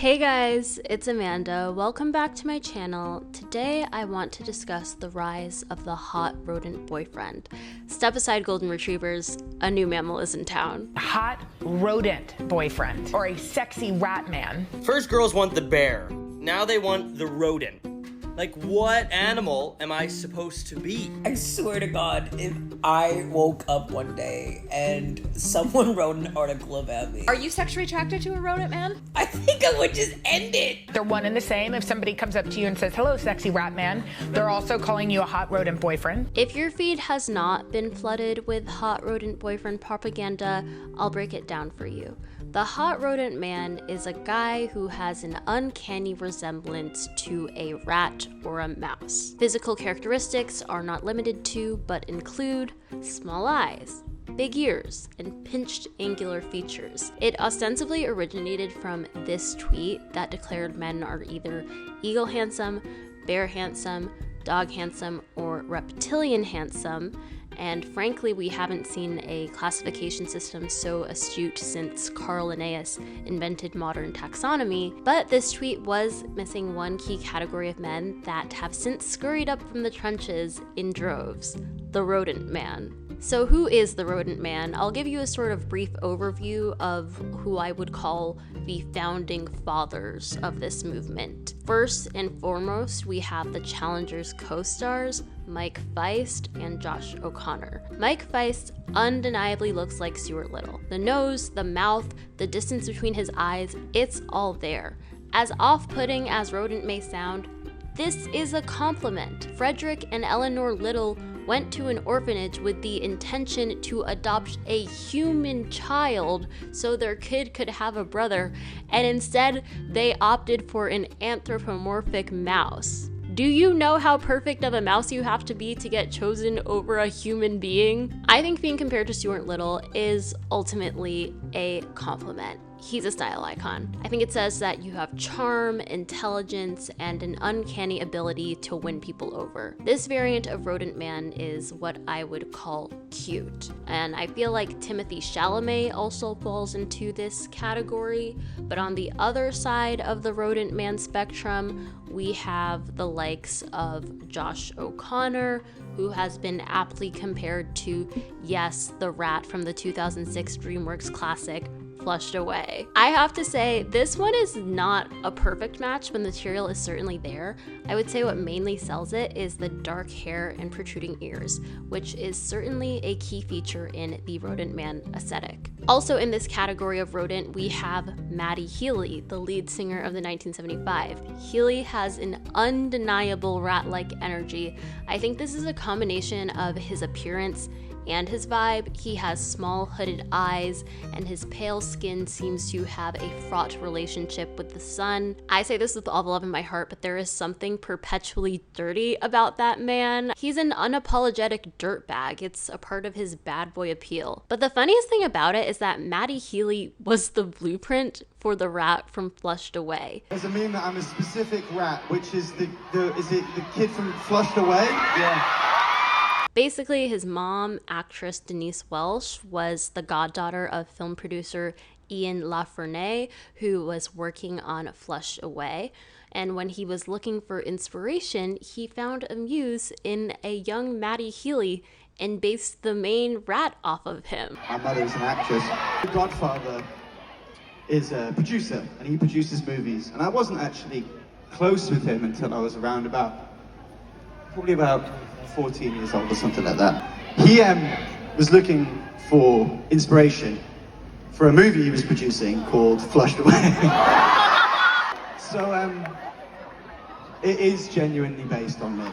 Hey guys, it's Amanda. Welcome back to my channel. Today I want to discuss the rise of the hot rodent boyfriend. Step aside golden retrievers, a new mammal is in town. Hot rodent boyfriend, or a sexy rat man. First girls want the bear, now they want the rodent. Like, what animal am I supposed to be? I swear to God, if I woke up one day and someone wrote an article about me, Are you sexually attracted to a rodent man? I think I would just end it. They're one and the same. If somebody comes up to you and says, hello, sexy rat man, they're also calling you a hot rodent boyfriend. If your feed has not been flooded with hot rodent boyfriend propaganda, I'll break it down for you. The hot rodent man is a guy who has an uncanny resemblance to a rat or a mouse. Physical characteristics are not limited to, but include small eyes, big ears, and pinched angular features. It ostensibly originated from this tweet that declared men are either eagle handsome, bear handsome, dog handsome, or reptilian handsome. And frankly, we haven't seen a classification system so astute since Carl Linnaeus invented modern taxonomy, but this tweet was missing one key category of men that have since scurried up from the trenches in droves: the rodent man. So who is the rodent man? I'll give you a sort of brief overview of who I would call the founding fathers of this movement. First and foremost, we have the Challengers co-stars, Mike Feist and Josh O'Connor. Mike Feist undeniably looks like Stuart Little. The nose, the mouth, the distance between his eyes, it's all there. As off-putting as rodent may sound, this is a compliment. Frederick and Eleanor Little went to an orphanage with the intention to adopt a human child so their kid could have a brother, and instead they opted for an anthropomorphic mouse. Do you know how perfect of a mouse you have to be to get chosen over a human being? I think being compared to Stuart Little is ultimately a compliment. He's a style icon. I think it says that you have charm, intelligence, and an uncanny ability to win people over. This variant of rodent man is what I would call cute. And I feel like Timothy Chalamet also falls into this category. But on the other side of the rodent man spectrum, we have the likes of Josh O'Connor, who has been aptly compared to, yes, the rat from the 2006 DreamWorks classic, Flushed Away. I have to say, this one is not a perfect match, but the material is certainly there. I would say what mainly sells it is the dark hair and protruding ears, which is certainly a key feature in the rodent man aesthetic. Also in this category of rodent, we have Matty Healy, the lead singer of the 1975. Healy has an undeniable rat-like energy. I think this is a combination of his appearance and his vibe. He has small hooded eyes, and his pale skin seems to have a fraught relationship with the sun. I say this with all the love in my heart, but there is something perpetually dirty about that man. He's an unapologetic dirtbag. It's a part of his bad boy appeal. But the funniest thing about it is that Matty Healy was the blueprint for the rat from Flushed Away. Does it mean that I'm a specific rat, which is is it the kid from Flushed Away? Yeah. Basically, his mom, actress Denise Welch, was the goddaughter of film producer Ian LaFernay, who was working on Flushed Away. And when he was looking for inspiration, he found a muse in a young Matty Healy and based the main rat off of him. My mother's an actress. My godfather is a producer, and he produces movies. And I wasn't actually close with him until I was around probably about 14 years old or something like that. He was looking for inspiration for a movie he was producing called Flushed Away. So it is genuinely based on me.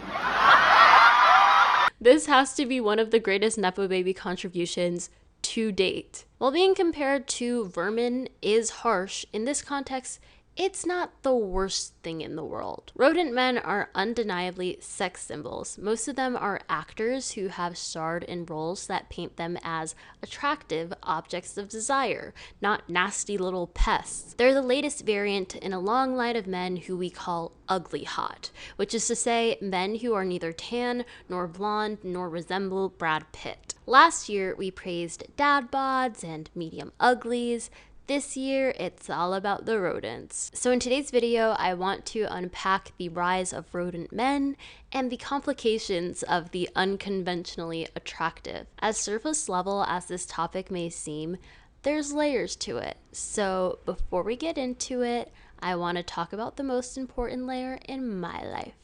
This has to be one of the greatest Nepo Baby contributions to date. While being compared to vermin is harsh, in this context, it's not the worst thing in the world. Rodent men are undeniably sex symbols. Most of them are actors who have starred in roles that paint them as attractive objects of desire, not nasty little pests. They're the latest variant in a long line of men who we call ugly hot, which is to say men who are neither tan nor blonde nor resemble Brad Pitt. Last year, we praised dad bods and medium uglies. this year, it's all about the rodents. So in today's video, I want to unpack the rise of rodent men and the complications of the unconventionally attractive. As surface level as this topic may seem, there's layers to it. So before we get into it, I want to talk about the most important layer in my life: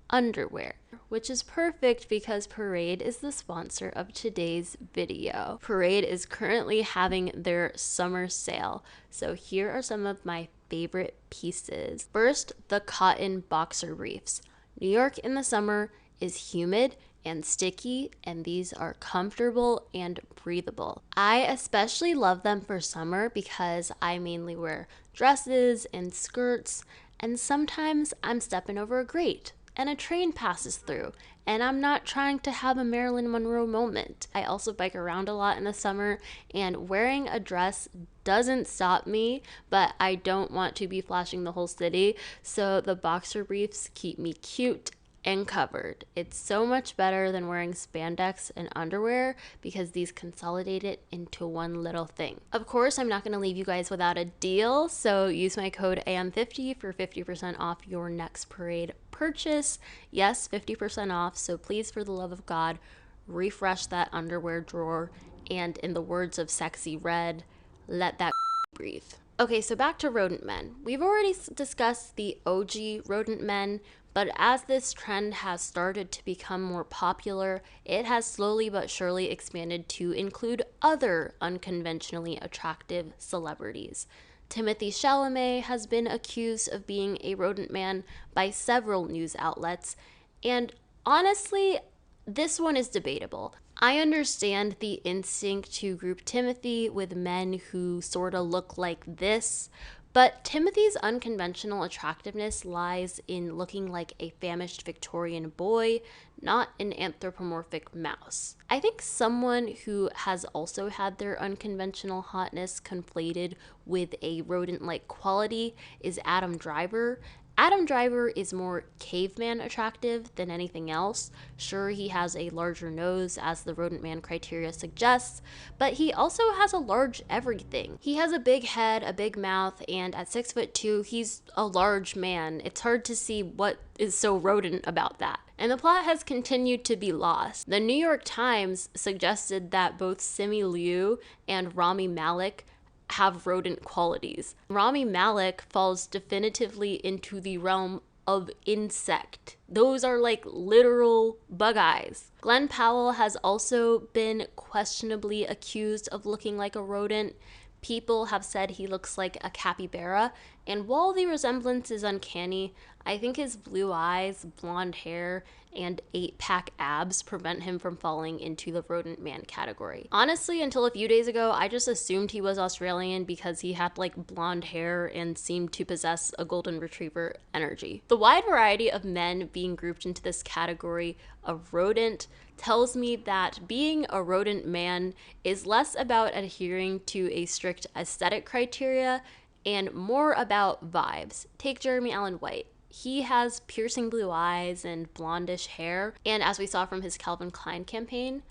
underwear, which is perfect because Parade is the sponsor of today's video. Parade is currently having their summer sale, so here are some of my favorite pieces. First, the cotton boxer briefs. New York in the summer is humid and sticky, and these are comfortable and breathable. I especially love them for summer because I mainly wear dresses and skirts, and sometimes I'm stepping over a grate and a train passes through, and I'm not trying to have a Marilyn Monroe moment. I also bike around a lot in the summer, and wearing a dress doesn't stop me, but I don't want to be flashing the whole city, so the boxer briefs keep me cute and covered. It's so much better than wearing spandex and underwear because these consolidate it into one little thing. Of course, I'm not going to leave you guys without a deal, so use my code AM50 for 50% off your next Parade purchase. Yes, 50% off, so please, for the love of God, refresh that underwear drawer, and in the words of Sexy Red, let that breathe. Okay, so back to rodent men. We've already discussed the OG rodent men, but as this trend has started to become more popular, it has slowly but surely expanded to include other unconventionally attractive celebrities. Timothée Chalamet has been accused of being a rodent man by several news outlets, and honestly, this one is debatable. I understand the instinct to group Timothy with men who sort of look like this, but Timothy's unconventional attractiveness lies in looking like a famished Victorian boy, not an anthropomorphic mouse. I think someone who has also had their unconventional hotness conflated with a rodent-like quality is Adam Driver. Adam Driver is more caveman attractive than anything else. Sure, he has a larger nose, as the rodent man criteria suggests, but he also has a large everything. He has a big head, a big mouth, and at 6'2", he's a large man. It's hard to see what is so rodent about that. And the plot has continued to be lost. The New York Times suggested that both Simi Liu and Rami Malek have rodent qualities. Rami Malek falls definitively into the realm of insect. Those are like literal bug eyes. Glenn Powell has also been questionably accused of looking like a rodent. People have said he looks like a capybara, and while the resemblance is uncanny, I think his blue eyes, blonde hair, and 8-pack abs prevent him from falling into the rodent man category. Honestly, until a few days ago, I just assumed he was Australian because he had like blonde hair and seemed to possess a golden retriever energy. The wide variety of men being grouped into this category of rodent tells me that being a rodent man is less about adhering to a strict aesthetic criteria and more about vibes. Take Jeremy Allen White. He has piercing blue eyes and blondish hair, and as we saw from his Calvin Klein campaign,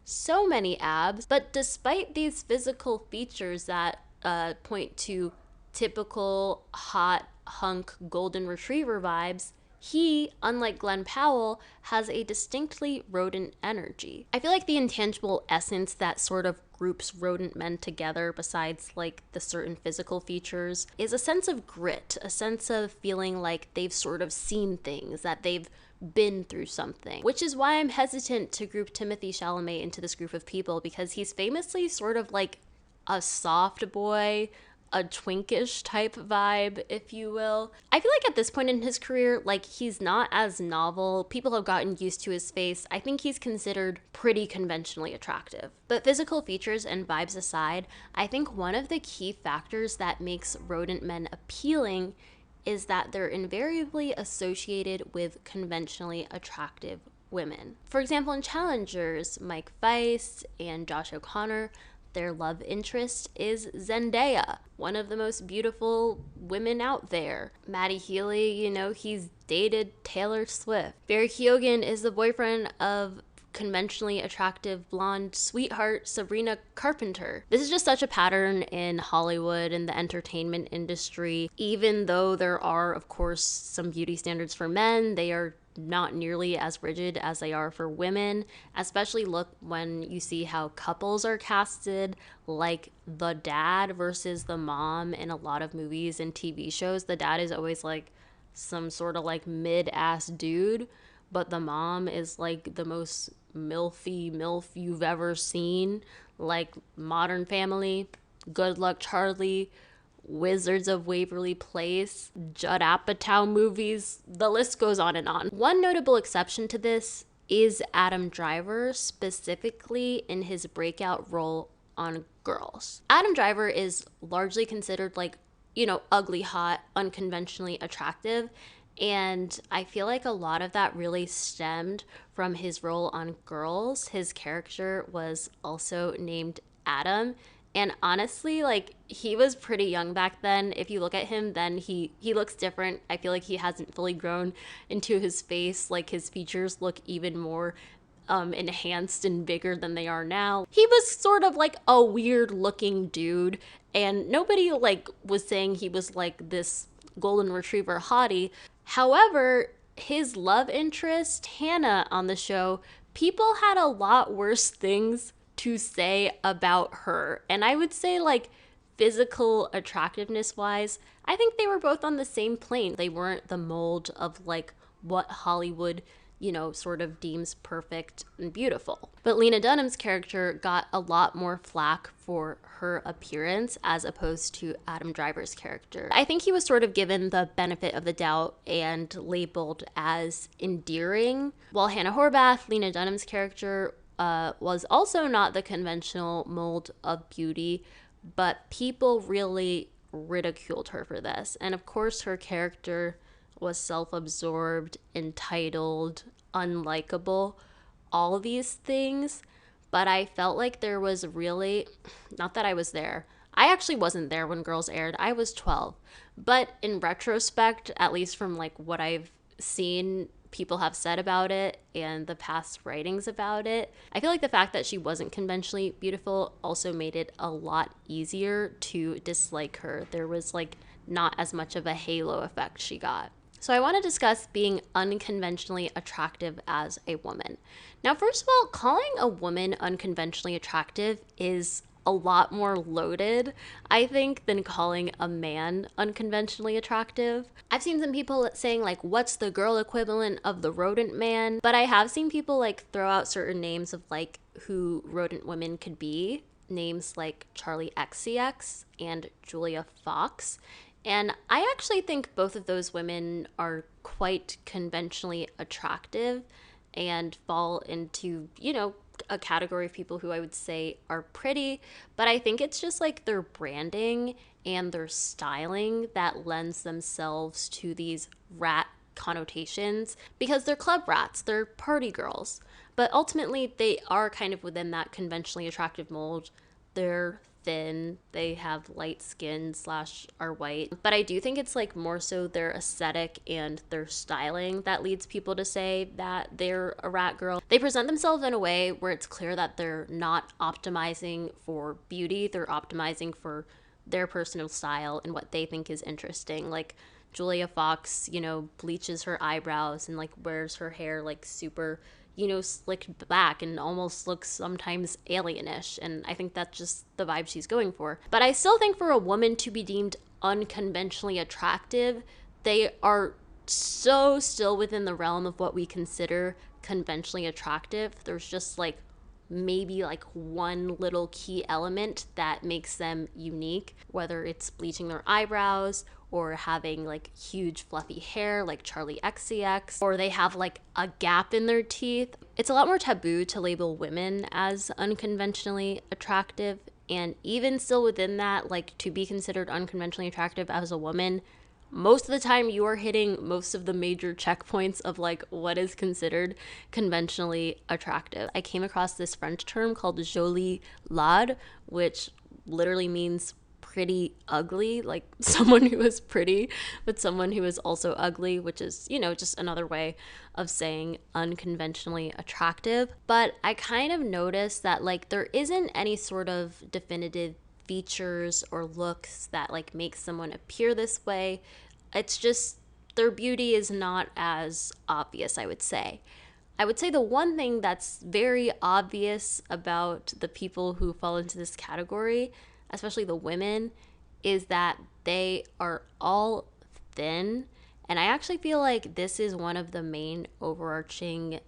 so many abs. But despite these physical features that point to typical hot hunk golden retriever vibes, he, unlike Glenn Powell, has a distinctly rodent energy. I feel like the intangible essence that sort of groups rodent men together, besides like the certain physical features, is a sense of grit, a sense of feeling like they've sort of seen things, that they've been through something. Which is why I'm hesitant to group Timothée Chalamet into this group of people, because he's famously sort of like a soft boy, a twinkish type vibe, if you will. I feel like at this point in his career, like, he's not as novel. People have gotten used to his face. I think he's considered pretty conventionally attractive. But physical features and vibes aside, I think one of the key factors that makes rodent men appealing is that they're invariably associated with conventionally attractive women. For example, in Challengers, Mike Feist and Josh O'Connor, their love interest is Zendaya, one of the most beautiful women out there. Matty Healy, he's dated Taylor Swift. Barry Keoghan is the boyfriend of conventionally attractive blonde sweetheart Sabrina Carpenter. This is just such a pattern in Hollywood and the entertainment industry. Even though there are, of course, some beauty standards for men, they are not nearly as rigid as they are for women. Especially look when you see how couples are casted, like the dad versus the mom in a lot of movies and TV shows. The dad is always like some sort of like mid-ass dude, but the mom is like the most milfy MILF you've ever seen, like Modern Family, Good Luck Charlie, Wizards of Waverly Place, Judd Apatow movies, the list goes on and on. One notable exception to this is Adam Driver, specifically in his breakout role on Girls. Adam Driver is largely considered like, ugly hot, unconventionally attractive. And I feel like a lot of that really stemmed from his role on Girls. His character was also named Adam. And honestly, like, he was pretty young back then. If you look at him, then he looks different. I feel like he hasn't fully grown into his face. Like, his features look even more enhanced and bigger than they are now. He was sort of like a weird looking dude. And nobody, like, was saying he was like this golden retriever hottie. However, his love interest, Hannah, on the show, people had a lot worse things to say about her. And I would say, like, physical attractiveness wise, I think they were both on the same plane. They weren't the mold of like what Hollywood, sort of deems perfect and beautiful. But Lena Dunham's character got a lot more flack for her appearance as opposed to Adam Driver's character. I think he was sort of given the benefit of the doubt and labeled as endearing, while Hannah Horvath, Lena Dunham's character, was also not the conventional mold of beauty, but people really ridiculed her for this. And of course, her character was self-absorbed, entitled, unlikable, all these things. But I felt like there was really, not that I was there. I actually wasn't there when Girls aired. I was 12. But in retrospect, at least from like what I've seen people have said about it and the past writings about it, I feel like the fact that she wasn't conventionally beautiful also made it a lot easier to dislike her. There was like not as much of a halo effect she got. So I want to discuss being unconventionally attractive as a woman. Now, first of all, calling a woman unconventionally attractive is a lot more loaded, I think, than calling a man unconventionally attractive. I've seen some people saying like, what's the girl equivalent of the rodent man? But I have seen people like throw out certain names of like who rodent women could be. Names like Charlie XCX and Julia Fox. And I actually think both of those women are quite conventionally attractive and fall into, a category of people who I would say are pretty, but I think it's just like their branding and their styling that lends themselves to these rat connotations, because they're club rats, they're party girls, but ultimately they are kind of within that conventionally attractive mold. They're thin, they have light skin / are white, but I do think it's like more so their aesthetic and their styling that leads people to say that they're a rat girl. They present themselves in a way where it's clear that they're not optimizing for beauty, they're optimizing for their personal style and what they think is interesting. Like Julia Fox, bleaches her eyebrows and like wears her hair like super slicked back and almost looks sometimes alienish. And I think that's just the vibe she's going for. But I still think for a woman to be deemed unconventionally attractive, they are so still within the realm of what we consider conventionally attractive. There's just like maybe like one little key element that makes them unique, whether it's bleaching their eyebrows or having like huge fluffy hair like Charlie XCX, or they have like a gap in their teeth. It's a lot more taboo to label women as unconventionally attractive, and even still within that, like to be considered unconventionally attractive as a woman, most of the time you are hitting most of the major checkpoints of like what is considered conventionally attractive. I came across this French term called jolie lad, which literally means pretty ugly, like someone who is pretty, but someone who is also ugly, which is, just another way of saying unconventionally attractive. But I kind of noticed that like there isn't any sort of definitive features or looks that like make someone appear this way. It's just their beauty is not as obvious, I would say. I would say the one thing that's very obvious about the people who fall into this category, especially the women, is that they are all thin. And I actually feel like this is one of the main overarching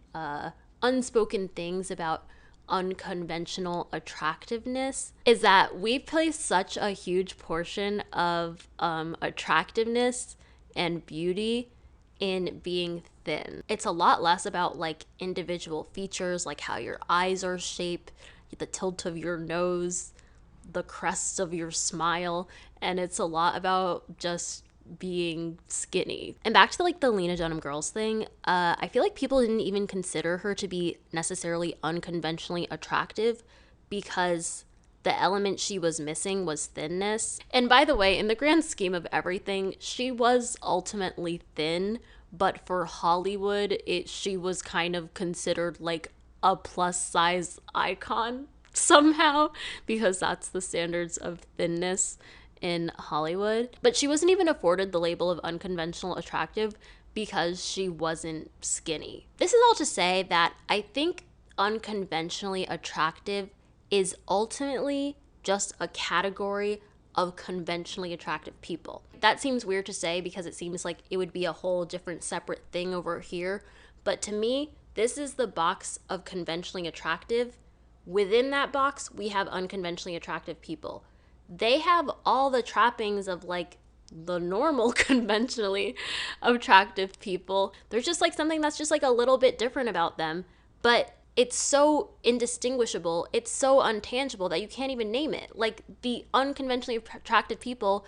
unspoken things about unconventional attractiveness, is that we place such a huge portion of attractiveness and beauty in being thin. It's a lot less about like individual features, like how your eyes are shaped, the tilt of your nose, the crest of your smile, and it's a lot about just being skinny. And back to like the Lena Dunham girls thing, I feel like people didn't even consider her to be necessarily unconventionally attractive because the element she was missing was thinness. And by the way, in the grand scheme of everything, she was ultimately thin, but for Hollywood, she was kind of considered like a plus size icon somehow, because that's the standards of thinness in Hollywood. But she wasn't even afforded the label of unconventional attractive because she wasn't skinny. This is all to say that I think unconventionally attractive is ultimately just a category of conventionally attractive people. That seems weird to say because it seems like it would be a whole different separate thing over here. But to me, this is the box of conventionally attractive. Within that box, we have unconventionally attractive people. They have all the trappings of like the normal conventionally attractive people. There's just like something that's just like a little bit different about them. But it's so indistinguishable, it's so untangible that you can't even name it. Like the unconventionally attractive people,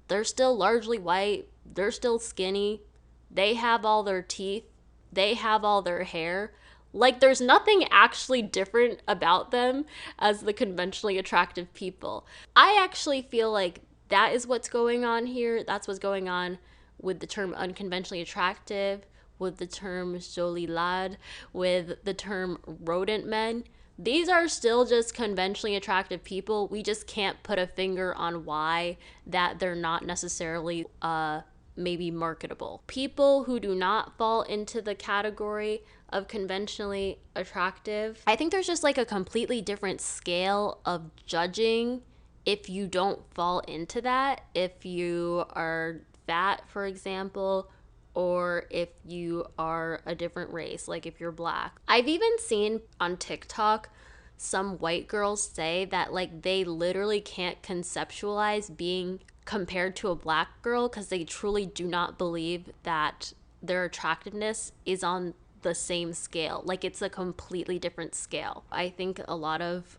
they're still largely white, they're still skinny, they have all their teeth, they have all their hair. Like there's nothing actually different about them as the conventionally attractive people. I actually feel like that is what's going on here. That's what's going on with the term unconventionally attractive, with the term jolie lad, with the term rodent men. These are still just conventionally attractive people. We just can't put a finger on why that they're not necessarily maybe marketable. People who do not fall into the category of conventionally attractive, I think there's just like a completely different scale of judging if you don't fall into that. If you are fat, for example, or if you are a different race, like if you're black. I've even seen on TikTok some white girls say that like they literally can't conceptualize being compared to a black girl because they truly do not believe that their attractiveness is on the same scale. Like it's a completely different scale. I think a lot of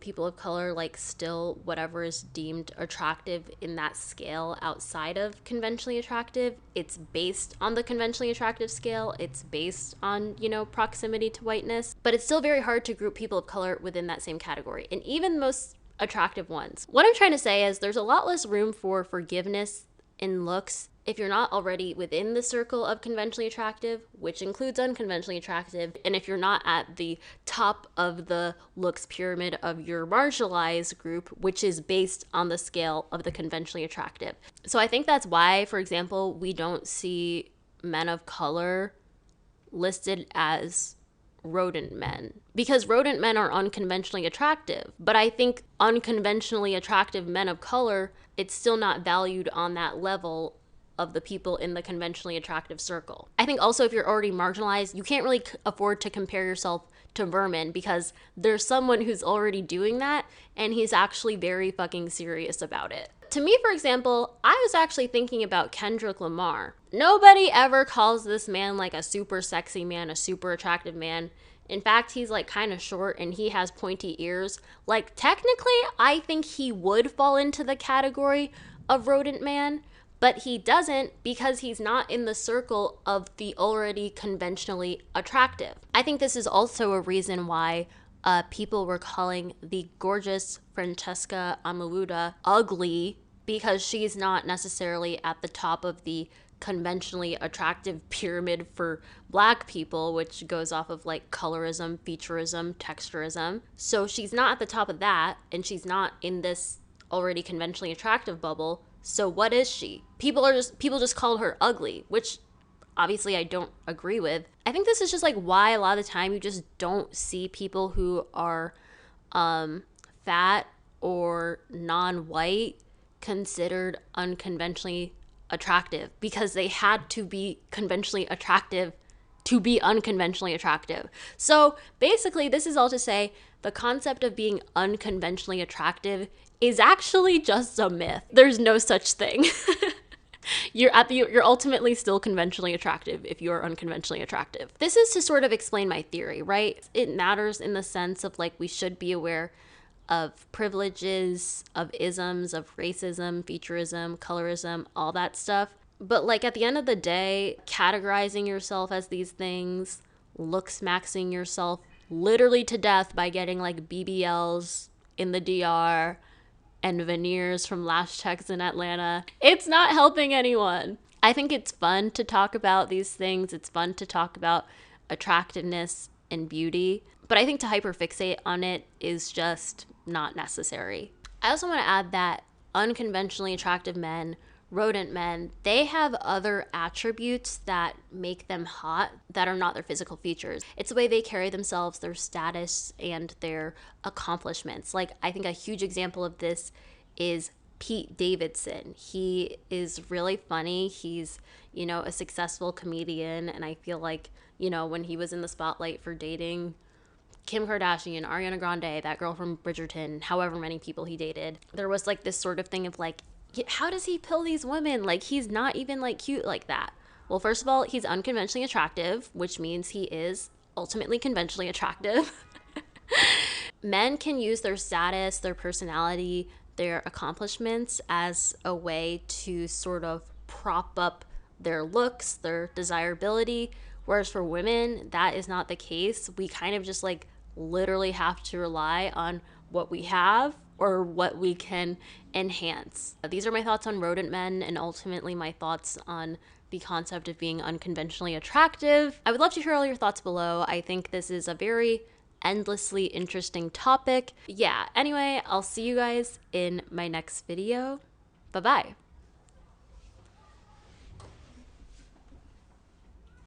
people of color like still whatever is deemed attractive in that scale outside of conventionally attractive, it's based on the conventionally attractive scale. It's based on, proximity to whiteness, but it's still very hard to group people of color within that same category. And even the most attractive ones. What I'm trying to say is there's a lot less room for forgiveness in looks if you're not already within the circle of conventionally attractive, which includes unconventionally attractive, and if you're not at the top of the looks pyramid of your marginalized group, which is based on the scale of the conventionally attractive. So I think that's why, for example, we don't see men of color listed as rodent men, because rodent men are unconventionally attractive. But I think unconventionally attractive men of color, it's still not valued on that level of the people in the conventionally attractive circle. I think also if you're already marginalized, you can't really afford to compare yourself to vermin because there's someone who's already doing that and he's actually very fucking serious about it. To me, for example, I was actually thinking about Kendrick Lamar. Nobody ever calls this man like a super sexy man, a super attractive man. In fact, he's like kind of short and he has pointy ears. Like technically, I think he would fall into the category of rodent man, but he doesn't because he's not in the circle of the already conventionally attractive. I think this is also a reason why people were calling the gorgeous Francesca Amalluda ugly because she's not necessarily at the top of the conventionally attractive pyramid for black people, which goes off of like colorism, featureism, texturism. So she's not at the top of that, and she's not in this already conventionally attractive bubble. So what is she? People just called her ugly, which obviously I don't agree with. I think this is just like why a lot of the time you just don't see people who are fat or non-white considered unconventionally attractive, because they had to be conventionally attractive to be unconventionally attractive. So basically, this is all to say the concept of being unconventionally attractive is actually just a myth. There's no such thing. You're ultimately still conventionally attractive if you're unconventionally attractive. This is to sort of explain my theory, right? It matters in the sense of like we should be aware of privileges, of isms, of racism, featureism, colorism, all that stuff. But like at the end of the day, categorizing yourself as these things, looks maxing yourself literally to death by getting like BBLs in the DR and veneers from Lash Techs in Atlanta, it's not helping anyone. I think it's fun to talk about these things. It's fun to talk about attractiveness and beauty. But I think to hyperfixate on it is just not necessary. I also want to add that unconventionally attractive men, rodent men, they have other attributes that make them hot that are not their physical features. It's the way they carry themselves, their status, and their accomplishments. Like, I think a huge example of this is Pete Davidson. He is really funny. He's, a successful comedian. And I feel like, when he was in the spotlight for dating Kim Kardashian, Ariana Grande, that girl from Bridgerton, however many people he dated, there was like this sort of thing of like, how does he pill these women? Like, he's not even like cute like that. Well, first of all, he's unconventionally attractive, which means he is ultimately conventionally attractive. Men can use their status, their personality, their accomplishments as a way to sort of prop up their looks, their desirability. Whereas for women, that is not the case. We kind of just like literally have to rely on what we have or what we can enhance. These are my thoughts on rodent men and ultimately my thoughts on the concept of being unconventionally attractive. I would love to hear all your thoughts below. I think this is a very endlessly interesting topic. Yeah, anyway, I'll see you guys in my next video. Bye-bye.